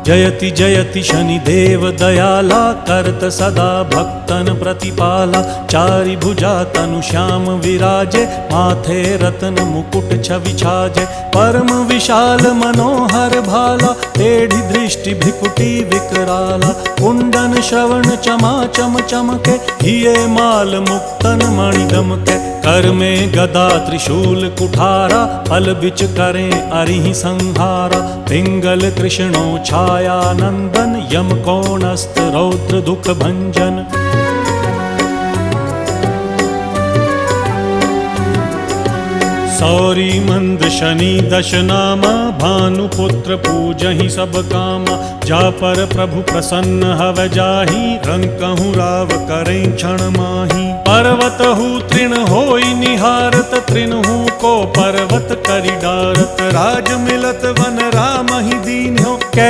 जयति जयति शनिदेव दयाला, करत सदा भक्तन प्रतिपाला। चारि भुजा तनु श्याम विराजे, माथे रत्न मुकुट छवि छाजे। परम विशाल मनोहर भाला, टेढ़ी दृष्टि भ्रिकुटी विकराला। कुंडन श्रवण चमा चम चमके, हिये माल मुक्तन मणि दमके। कर में गदा त्रिशूल कुठारा, फल बिच करें अरिहि संहारा। पिंगल कृष्णो छाया नंदन, यम कोणस्थ रौद्र दुख भंजन। सौरी मंद शनि दश नामा, भानुपुत्र पूजहि सब कामा। जा पर प्रभु प्रसन्न हव जाहि, रंकहु राव करें क्षण माही। पर्वत हु तृण होई निहारत, तृणहु को पर्वत करि डारत। राज मिलत वन राम ही दीन्हो,